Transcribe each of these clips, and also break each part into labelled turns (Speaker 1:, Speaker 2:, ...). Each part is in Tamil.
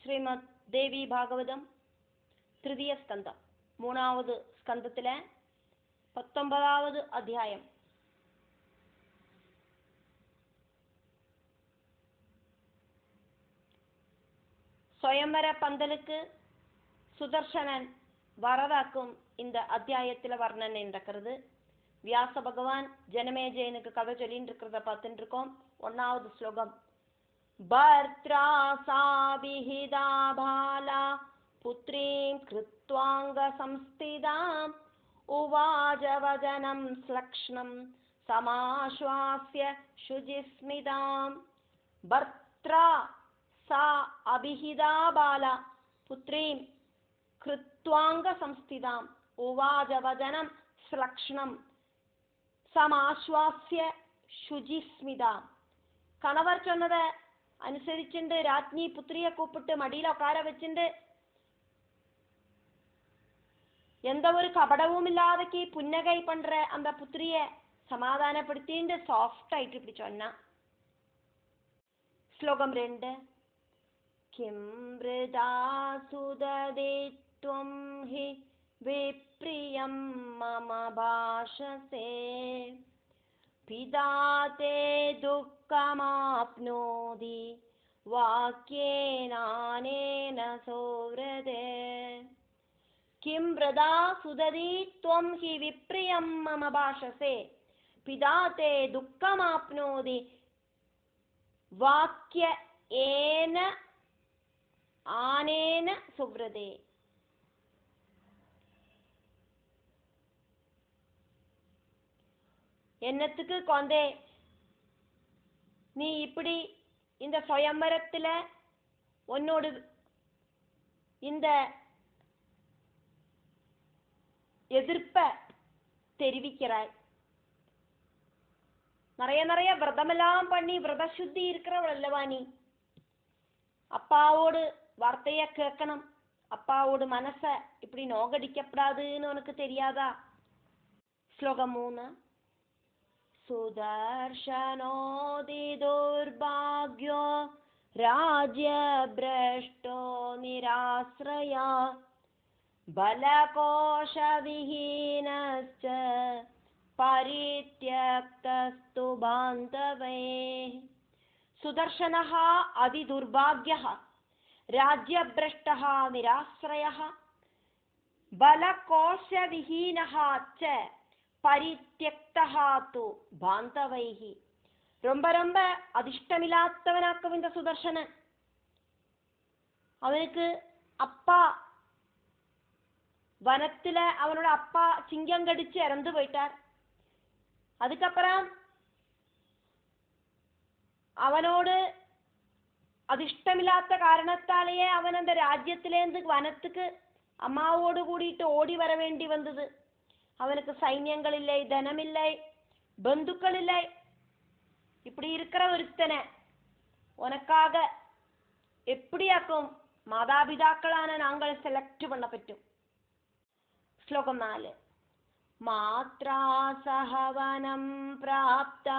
Speaker 1: ஸ்ரீமத் தேவி பாகவதம் திருதிய ஸ்கந்தம் 3வது ஸ்கந்தத்தில் 19வது அத்தியாயம். சுயம்பர பந்தலுக்கு சுதர்சனன் வரதாக்கும் இந்த அத்தியாயத்தில் வர்ணனை நடக்கிறது. வியாச பகவான் ஜனமேஜயனுக்கு கதை சொல்லிட்டு இருக்கிறத பார்த்துட்டு இருக்கோம். 1வது ஸ்லோகம். பர்த்ரா சாபிஹிதா பாலா புத்ரீம் கிருத்வாங்க சம்ஸ்திதாம் உவாஜவஜனம் ஸ்லக்ஷ்ணம் சமாஸ்வாஸ்ய சுஜிஸ்மிதாம். பர்த்ரா சா அபிஹிதா பாலா புத்ரீம் கிருத்வாங்க சம்ஸ்திதாம் உவாஜவஜனம் ஸ்லக்ஷ்ணம் சமாஸ்வாஸ்ய சுஜிஸ்மிதாம். கணவர் சொன்னதை அனுசரிச்சுண்டு ராஜ்ஞி புத்திரிய கூப்பிட்டு மடியில உட்கார வச்சுண்டு எந்த ஒரு கபடவும் இல்லாதக்கு புன்னகை பண்ற அந்த புத்திரிய சமாதானப்படுத்திண்டு சாஃப்ட் ஆயிட்டு இப்படி சொன்னா. ஸ்லோகம் 2. கிம்ருதா சுததேத்வம் ஹி விப்ரியம் மம பாஷசே பிதாதே துக்கமாப்னோதி வாக்யேனானேன சோவ்ரதே. கிம் வ்ரதா சுததி த்வம் ஹி விப்ரியம் மம பாஷசே பிதாதே துக்கமாப்னோதி வாக்யேன ஆனேன சோவ்ரதே. என்னத்துக்கு கொண்டே நீ இப்படி இந்த சுயம்பரத்துல உன்னோடு இந்த எதிர்ப்ப தெரிவிக்கிறாய். நிறைய விரதமெல்லாம் பண்ணி விரத சுத்தி இருக்கிறவள் அல்லவா நீ. அப்பாவோடு வார்த்தைய கேட்கணும், அப்பாவோடு மனச இப்படி நோகடிக்கப்படாதுன்னு உனக்கு தெரியாதா? ஸ்லோகம் 3. சுதர்ஷனோதி துர்பாக்யோ ராஜ்யப்ரஷ்டோ நிராஸ்ரயா பலகோஷவிஹீனஸ்ச பரித்யக்தஸ்து பாந்தவே. சுதர்ஷனः அதிதுர்பாக்யः ராஜ்யப்ரஷ்டः நிராஸ்ரயः பலகோஷவிஹீனः ச பரித்யக்தः து பாந்தவைஹி. ரொம்ப அதிர்ஷ்டமில்லாதவனாக்கும் இந்த சுதர்சனன். அவனுக்கு அப்பா வனத்துல அவனோட அப்பா சிங்கம் கடிச்சு இறந்து போயிட்டார். அதுக்கப்புறம் அவனோடு அதிர்ஷ்டமில்லாத காரணத்தாலேயே அவன் அந்த ராஜ்யத்திலேருந்து வனத்துக்கு அம்மாவோடு கூடிட்டு ஓடி வர வேண்டி வந்தது. அவனுக்கு சைன்யங்கள் இல்லை, தனமில்லை, பந்துக்கள் இல்லை. இப்படி இருக்கிற ஒருத்தனை உனக்காக எப்படியாக்கும் மாதாபிதாக்களான நாங்கள் செலக்ட் பண்ண பറ്റുம். ஸ்லோகம் 4. மாத்ரா சஹவனம் பிராப்தா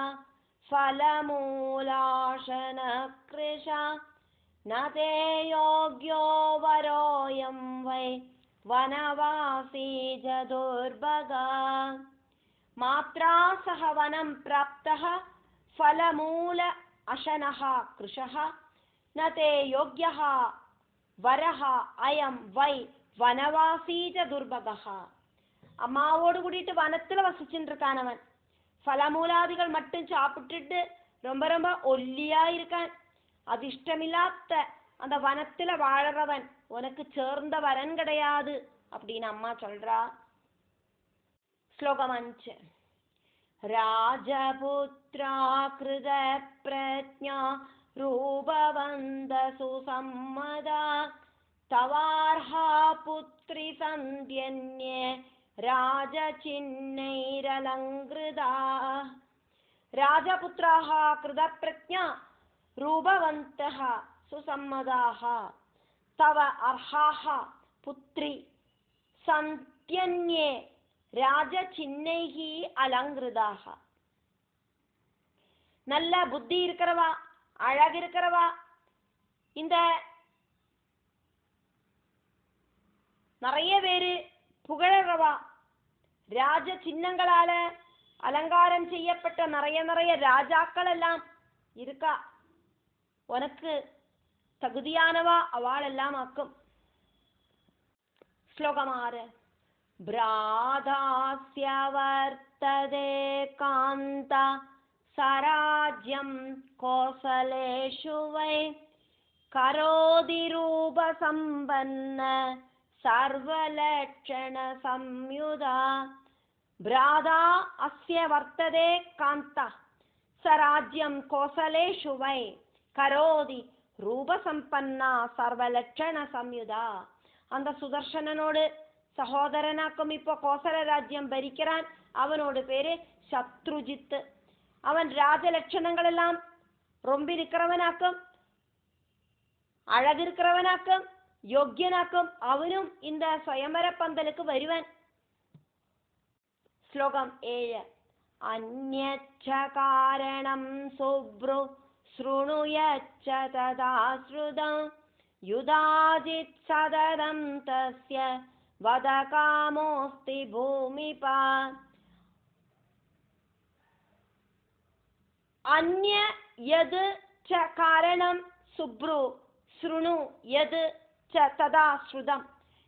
Speaker 1: ஃபலமூலாஷன கிருஷா நதே யோக்யோ வரோயம் வை வனவாசி ஜதுர்பகா. மாத்ரா சஹவனம் பிராப்தः ஃபலமூல அஷனः கிருஷः நதே யோக்யः வரஹ அயம் வை வனவாசி ஜதுர்பகः. அம்மாவோடு கூட்டிட்டு வனத்துல வசிச்சுட்டு இருக்கானவன். ஃபலமூலாதிகள் மட்டும் சாப்பிட்டுட்டு ரொம்ப ஒல்லியா இருக்கான். அதிர்ஷ்டமில்லாத அந்த வனத்துல வாழறவன் உனக்கு சேர்ந்த வரன் கிடையாது அப்படின்னு அம்மா சொல்றா. ஸ்லோகம் 5. ராஜபுத்ரா கிருத பிரஜ்ஞா ரூபவந்த சுசம்மதா தவார்ஹா புத்ரி சந்தியன்யே ராஜசின்னைரலங்கிருதா. ராஜபுத்ராः கிருத பிரஜ்ஞா ரூபவந்தः சுசம்மதாः தவ அர்ஹாः புத்ரி சந்தியன்யே ராஜசின்னைஹி அலங்கிருதாக. நல்ல புத்தி இருக்கிறவா, அழகு இருக்கிறவா, இந்த நிறைய பேரு புகழறவா, ராஜ சின்னங்களால அலங்காரம் செய்யப்பட்ட நிறைய ராஜாக்கள் எல்லாம் இருக்கா. உனக்கு தகுதியானவா அவளெல்லாம் ஆக்கும். ஸ்லோகம் 6. பிராதாஸ்ய வர்த்ததே காந்தா சராஜ்யம் கோசலேஷு வை கரோதி ரூப சம்பன்ன சர்வலட்சண சம்யுதா. பிராதா அஸ்ய வர்த்ததே காந்தா சராஜ்யம் கோசலேஷு வை கரோதி ரூபசம்பன்னா சர்வலட்சண சம்யுதா. அந்த சுதர்சனனோடு சகோதரனாக்கும் இப்போ கோசல ராஜ்யம் பரிக்கிறான். அவனோட பேரு சத்ருஜித். அவன் ராஜலட்சணங்கள் எல்லாம் ரொம்ப இருக்கிறவனாக்கும், அழகு இருக்கிறவனாக்கும், யோக்கியனாக்கும். அவனும் இந்த സ്വയംവര பந்தலுக்கு வருவன். ஸ்லோகம் 7. அந்யச்ச காரணம் சுப்ரு ஸ்ருணுயச்ச ததா ஸ்ருதம் யுதாஜித் சததம் தஸ்ய வத காமோஸ்தி பூமிபா. அந்ய யது ச காரணம் சுப்ரு ஸ்ருணு யது ச ததா ஸ்ருதம்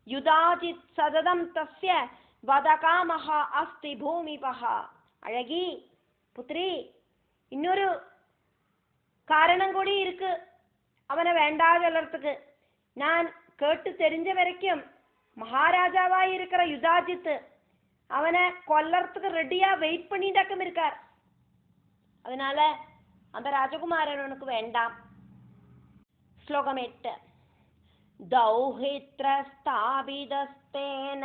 Speaker 1: யுதாஜித் சததம் தஸ்ய வத காமஹ அஸ்தி பூமிபஹ. அழகி புத்ரி, இன்னொரு காரணம் கூடி இருக்கு அவனை வேண்டாத சொல்றதுக்கு. நான் கேட்டு தெரிஞ்ச வரைக்கும் மகாராஜாவாய் இருக்கிற யுதாஜித் அவனை கொல்லறதுக்கு ரெடியா வெயிட் பண்ணிட்டாக்கும் இருக்கார். அதனால அந்த ராஜகுமாரன் உனக்கு வேண்டாம். ஸ்லோகம் 8. தௌஹித்ர ஸ்தாபிதஸ்தேன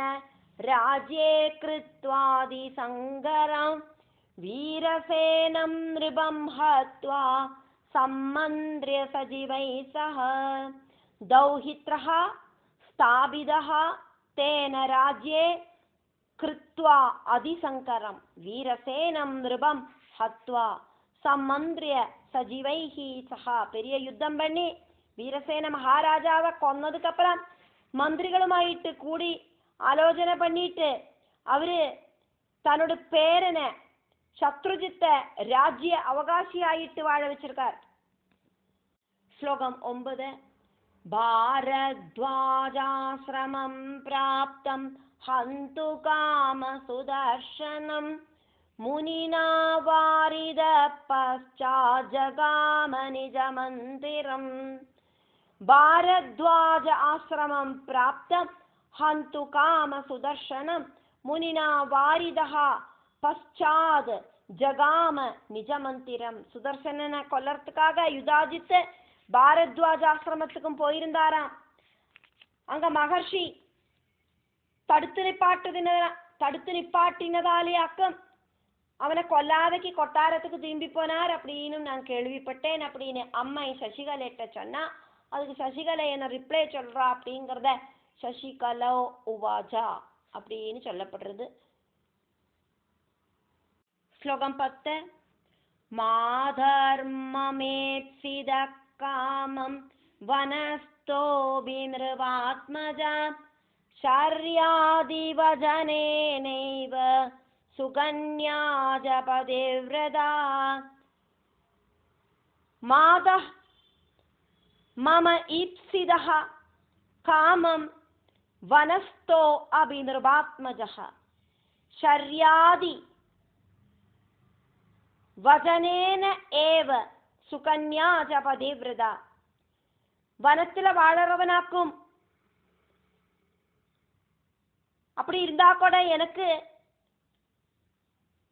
Speaker 1: ராஜ்யே கிருத்வாதி சங்கரம் வீரசேனம் நிருபம் ஹத்வா சம்மந்திரிய சஜிவை சஹ. தௌஹித்ரஹ ஸ்தாபிதஹ தேன ராஜ்யே கிருத்வா அதிசங்கரம் வீரசேனம் நிருபம் ஹத்வா சம்மந்திரிய சஜிவைஹி சஹா. பெரிய யுத்தம் பண்ணி வீரசேன மகாராஜாவை கொன்னதுக்கு அப்புறம் மந்திரிகளுமாயிட்டு கூடி ஆலோசனை பண்ணிட்டு அவரு தன்னோட பேரனை சத்ருஜித்த ராஜ்ய அவகாசியாயிட்டு வாழ வச்சிருக்கார். ஸ்லோகம் 9. பாரத்வாஜாஸ்ரமம் பிராப்தம் ஹந்து காம சுதர்சனம் முனினா வாரித பச்சாஜகாம நிஜ மந்திரம். பாரத்வாஜ ஆசிரமம் பிராப்தம் ஹந்து காம சுதர்சனம் முனினா வாரிதா பச்சாத் ஜகாம நிஜ மந்திரம். சுதர்சனனை கொல்லறதுக்காக யுதாஜித் பாரத்வாஜ ஆசிரமத்துக்கும் போயிருந்தாராம். அங்க மகர்ஷி தடுத்து நிப்பாட்டினதாலே அக்கம் அவனை கொல்லாதைக்கு கொட்டாரத்துக்கு திரும்பி போனார் அப்படின்னு நான் கேள்விப்பட்டேன் அப்படின்னு அம்மை சசிகலைட்ட சொன்னா, அதுக்கு சசிகலை என்ன ரிப்ளை சொல்றா அப்படிங்கிறத சசிகலோ உவாஜா அப்படின்னு சொல்லப்படுறது. ஸ்லோகம் 10. மாதர்மமேப்சித காமம் வனஸ்தோபிமிருவாத்மஜா ஷர்யாதிவஜனேனைவ சுகன்யாஜபதிவ்ரதா. மாதः மம ஈப்சிதः காமம் வனஸ்தோ அபிநிர்வாத்மஜः ஷர்யாதி வஜனேன ஏவ சுகன்யாஜபதிவ்ரதா. வனத்துல வாழறவனாக்கும். அப்படி இருந்தா கூட எனக்கு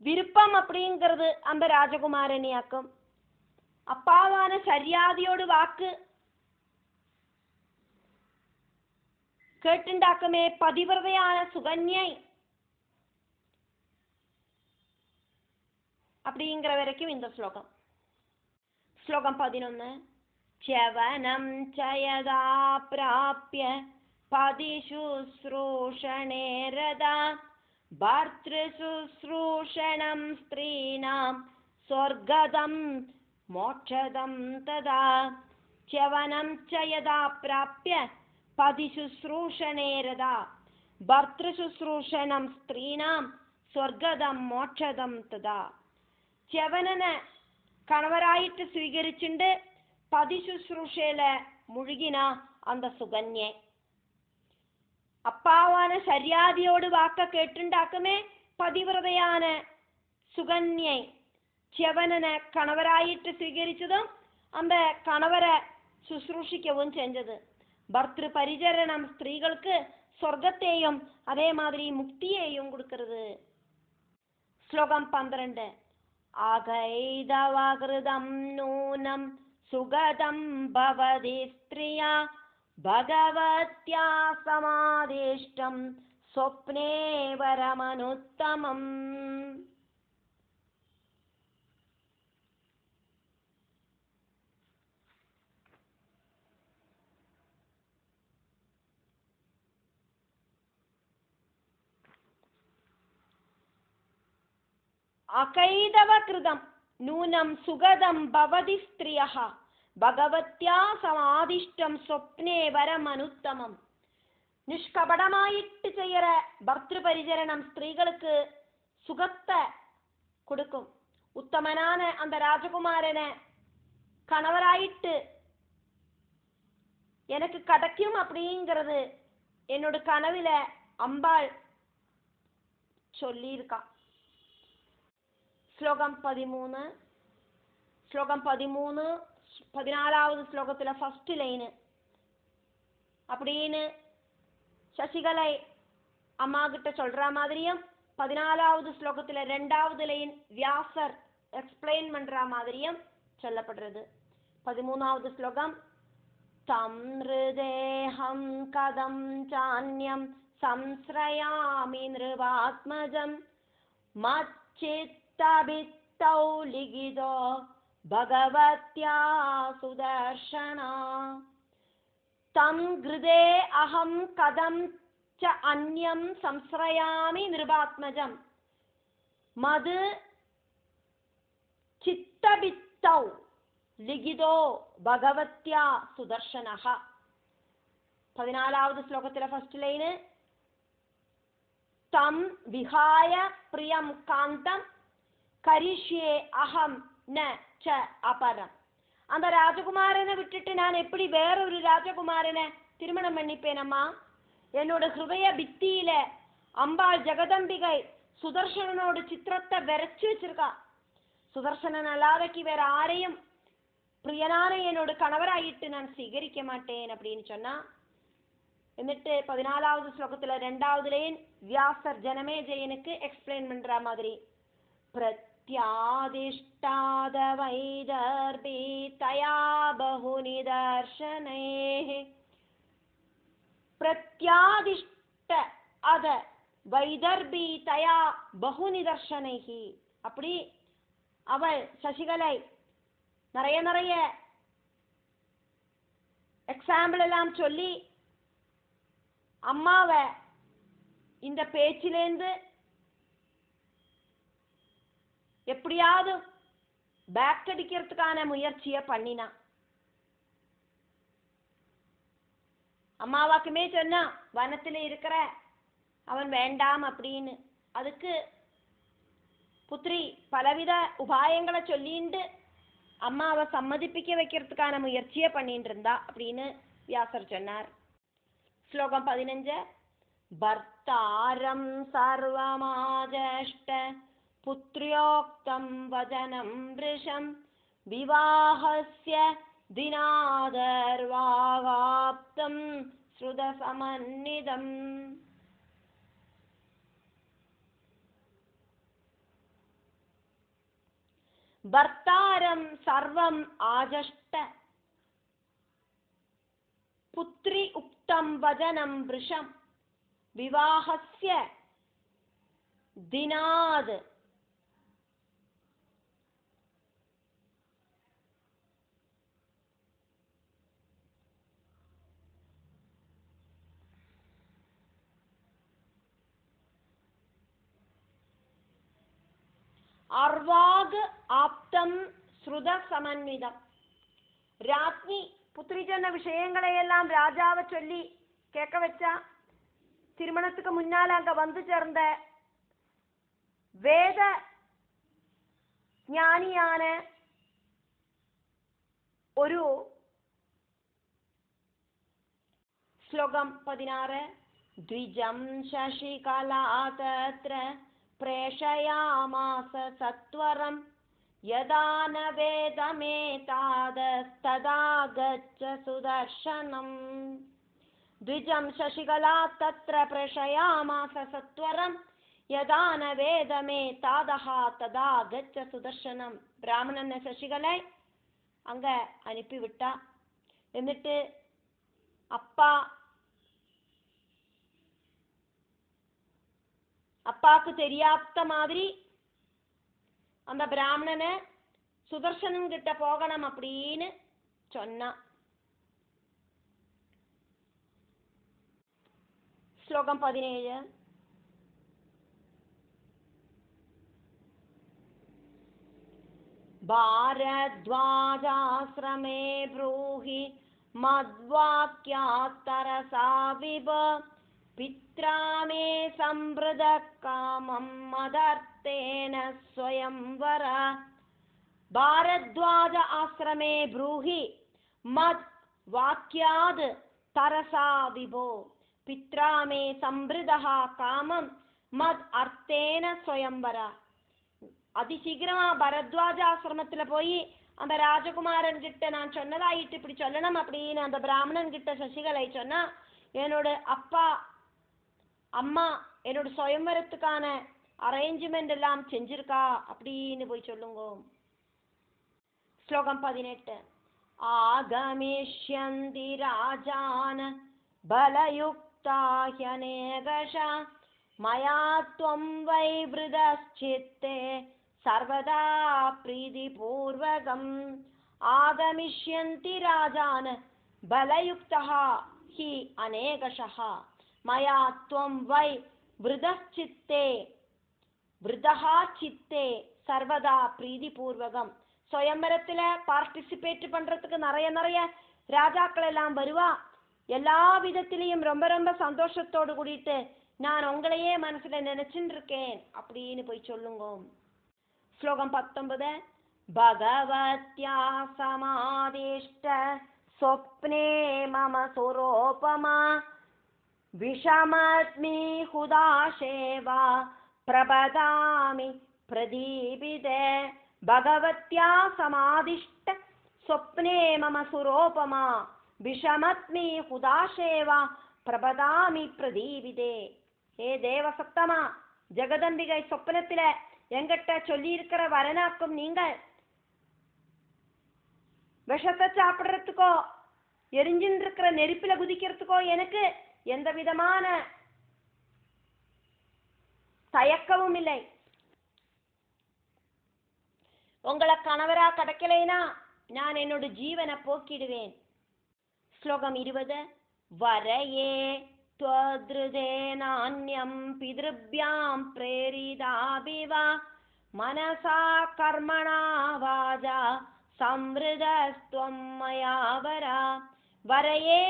Speaker 1: விருப்பம் அப்படிங்கிறது அந்த ராஜகுமாரனியாக்கும். அப்பாவான சரியாதியோடு வாக்கு கேட்டுண்டாக்குமே பதிவிரதையான சுகன்யை அப்படிங்கிற வரைக்கும் இந்த ஸ்லோகம். ஸ்லோகம் 11. ச்யவனம் சயதா ப்ராப்ய பதிசுஸ்ரூஷணே ரதா பர்த்ருசுஸ்ரூஷணம் ஸ்த்ரீணாம் ஸ்வர்கதம் மோட்சதம் ததா. ச்யவனம் சயதா ப்ராப்ய பதிசுஸ்ரூஷணே ரதா. ഭർത്തൃശുശ്രൂഷണം സ്ത്രീനാം സ്വർഗദം മോക്ഷദം തഥാ. ച്യവനനെ കണവരായിട്ട് സ്വീകരിച്ചിട്ട് പതിശുശ്രൂഷയില് മുഴുകിന அந்த സുകന്യെ അപ്പാവാன ശര്യാദിയോട് വാക്ക കേട്ടുണ്ടാക്കുമേ പതിവ്രതയാണ് സുകന്യെ ച്യവനനെ കണവരായിട്ട് സ്വീകരിച്ചതും அந்த കണവരെ ശുശ്രൂഷിക്കവും ചെഞ്ചത്. ഭർത്തൃപരിചരണം സ്ത്രീകൾക്ക് സ്വർഗത്തെയും അതേമാതിരി മുക്തിയെയും കൊടുക്കരുത്. ശ്ലോകം 12. ആഗൈതവകൃതം നൂനം സുഗതം ഭവതി സ്ത്രിയാ ഭഗവത്യാ സമാദിഷ്ടം സ്വപ്നേ വരമനുത്തമം. അകൈതവകൃതം നൂനം സുഗതം ഭവതി സ്ത്രിയഃ ഭഗവത്യാ സമാദിഷ്ടം സ്വപ്നേ വരമനുത്തമം. നിഷ്കപടമായിട്ട് ചെയ്യற ഭർത്തൃപരിചരണം സ്ത്രീകൾക്ക് സുഖത്തെ കൊടുക്കും. ഉത്തമനാன அந்த ராஜகுமாரனை கணவராயிட்டு எனக்கு கிடைக்கும் அப்படிங்கிறது என்னோட கனவில அம்பாள் சொல்லியிருக்கா. ശ്ലോകം 13. ശ്ലോകം 13 14வது ஸ்லோகத்துல ஃபர்ஸ்ட் லைன் அப்படின்னு சசிகலை அம்மா கிட்ட சொல்ற மாதிரியும் 14வது ஸ்லோகத்துல 2வது லைன் வியாசர் எக்ஸ்பிளைன் பண்ற மாதிரியும் சொல்லப்படுறது. 13வது ஸ்லோகம் தம் ஹிருதேஹம் கதம் சான்யம் சம்ஸ்ரயாமி நிருபாத்மஜம் மச்சித்தபித்தௌ லிகிதோ भगवत्या सुदर्शना. तम हृदे अहम कदम च अन्यम संश्रयामि नृपात्मजम मद चित्तबित्तौ लिखितो भगवत्या सुदर्शनः. 14வது ஸ்லோகத்தில ஃபர்ஸ்ட் லைன் தம் விஹாய பிரியம் காந்தம் கரிஷ்யே அகம் ந ச அபரம். அந்த ராஜகுமாரனை விட்டுட்டு நான் எப்படி வேற ஒரு ராஜகுமாரனை திருமணம் பண்ணிப்பேனம்மா? என்னோட ஹிருதய பித்தியில அம்பாள் ஜெகதம்பிகை சுதர்சனனோட சித்திரத்தை வரைச்சு வச்சிருக்கா. சுதர்சனன் அல்லாதக்கு வேற ஆரையும் பிரியனான என்னோட கணவராயிட்டு நான் சீகரிக்க மாட்டேன் அப்படின்னு சொன்னா. എന്നിട്ട് 14வது ஸ்லோகத்துல 2வது லைன் வியாசர் ஜனமேஜயனுக்கு எக்ஸ்பிளைன் பண்ற மாதிரி प्रत्यादिष्टाद वैदर्भी तया बहुनि दर्शनैः. प्रत्यादिष्ट अद वैदर्भी तया बहुनि दर्शनैः. அப்படி அவள் சசிகலை நிறைய எக்ஸாம்பிள் எல்லாம் சொல்லி அம்மாவை இந்த பேச்சிலேந்து எப்படியாவது பேக் அடிக்கிறதுக்கான முயற்சியை பண்ணினா. அம்மாவாக்குமே சொன்னா வனத்துல இருக்கிற அவன் வேண்டாம் அப்படின்னு. அதுக்கு புத்திரி பலவித உபாயங்களை சொல்லிண்டு அம்மாவை சம்மதிப்பிக்க வைக்கிறதுக்கான முயற்சியை பண்ணிட்டு இருந்தா அப்படின்னு வியாசர் சொன்னார். ஸ்லோகம் 15. பர்த்தாரம் சர்வமாஜஷ்ட புத்ரியோக்தம் வஜனம் வ்ருஷம் விவாஹஸ்ய தினாதர்வாகாப்தம் ஸ்ருதசமன்னிதம். பர்த்தாரம் சர்வம் ஆஜஷ்ட புத்ரி உக்தம் வஜனம் வ்ருஷம் விவாஹஸ்ய தினாத் அர்வாக் ஆப்தம் ஸ்ருத சமன்விதம். ராஜ்ஞி புத்திரி சொன்ன விஷயங்களையெல்லாம் ராஜாவை சொல்லி கேட்க வச்சா. திருமணத்துக்கு முன்னால அங்க வந்து சேர்ந்த வேத ஞானியான ഒരു ശ്ലോകം 16 ദ്വിജം ശശികലാതത്ര പ്രേഷയാമാസ സത്വരം യദാ ന വേദമേതാദസ്തദാ ഗച്ഛ സുദർശനം ദ്വിജം ശശികലാതത്ര പ്രേഷയാമാസ സത്വരം യദാ ന വേദമേതാദഹ തദാ ഗച്ഛ സുദർശനം பிராமணன் சசிகலை அங்க அனுப்பி விட்டா. എന്നിട്ട് அப்பாக்கு தெரியாத மாதிரி அந்த பிராமணனை சுதர்சனன் கிட்ட போகணும் அப்படின்னு சொன்னா. ஸ்லோகம் 17 भारद्वाजाश्रमे ब्रूहि मद्वाक्यात्तरसा विभ पित्रा मे संवृदः कामं मदर्थेन स्वयंवर भारद्वाज आश्रमे ब्रूहि मद्वाक्याद् तरसा विभो पित्रा मे संवृदः कामं मदर्थेन स्वयंवर. அதிசீக்கிரமா பரத்வாஜ ஆசிரமத்துல போய் அந்த ராஜகுமாரன் கிட்ட நான் சொன்னதாயிட்டு இப்படி சொல்லணும் அப்படின்னு அந்த பிராமணன் கிட்ட சசிகலை சொன்னா, என்னோட அப்பா அம்மா என்னோட சுயம்பரத்துக்கான அரேஞ்ச்மெண்ட் எல்லாம் செஞ்சிருக்கா அப்படின்னு போய் சொல்லுங்க. ஸ்லோகம் 18 ஆகமிஷ்யந்தி ராஜான பலயுக்தாஹ்யநேகஷா மயா த்வம் வை விருதச்சித்தே சர்வதா பிரீதிபூர்வகம் ஆகமிஷ்யந்தி ராஜான பலயுக்தः ஹி அநேகஷः மயா த்வம் வை விருதச்சித்தே விருதஹா சித்தே சர்வதா பிரீதிபூர்வகம். சுயம்பரத்துல பார்ட்டிசிபேட் பண்றதுக்கு நிறைய ராஜாக்கள் எல்லாம் வருவா. எல்லா விதத்திலையும் ரொம்ப ரொம்ப சந்தோஷத்தோடு கூடிட்டு நான் உங்களையே மனசுல நினைச்சுட்டு இருக்கேன் அப்படின்னு போய் சொல்லுங்க. ஸ்லோகம் 19 பகவத்யா சமாதிஷ்ட ஸ்வப்னே மம சுரோபமா விஷமத்மி ஹுதாஷேவா பிரபதாமி பிரதீபிதே பகவத்யா சமாதிஷ்ட ஸ்வப்னே மம சுரோபமா விஷமத்மி ஹுதாஷேவா பிரபதாமி பிரதீபிதே. ஏ தேவசப்தமா ஜெகதம்பிகை சொப்பனத்தில எங்கிட்ட சொல்லி இருக்கிற வரனாக்கும் நீங்கள் விஷத்தை சாப்பிடுறதுக்கோ எரிஞ்சின்னு இருக்கிற நெருப்பில குதிக்கிறதுக்கோ எனக்கு எந்த விதமான தயக்கவும் இல்லை. உங்களை கணவரா கிடைக்கலைனா நான் என்னோட ஜீவனை போக்கிடுவேன். ஸ்லோகம் 20 வரயே त्वदृदे नान्यं पितृभ्यां प्रेरिताभिवा मनसा कर्मणा वाचा संवृतस्त्वं मया वरा वरये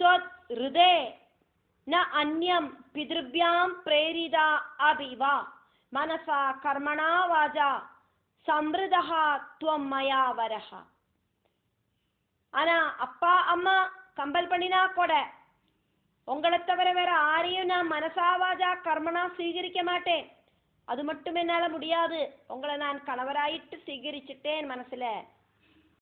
Speaker 1: त्वदृदे न अन्यं पितृभ्यां प्रेरिता अभिवा मनसा कर्मणा वाचा संवृतः त्वं मया वरः. ஆனா அப்பா அம்மா கம்பல் பண்ணினா கூட உங்களை தவிர வேற யாரையும் நான் மனசாவாஜா கர்மனா சீகரிக்க மாட்டேன். அது மட்டும் என்னால முடியாது. உங்களை நான் கணவராயிட்டு சீகரிச்சுட்டேன் மனசுல.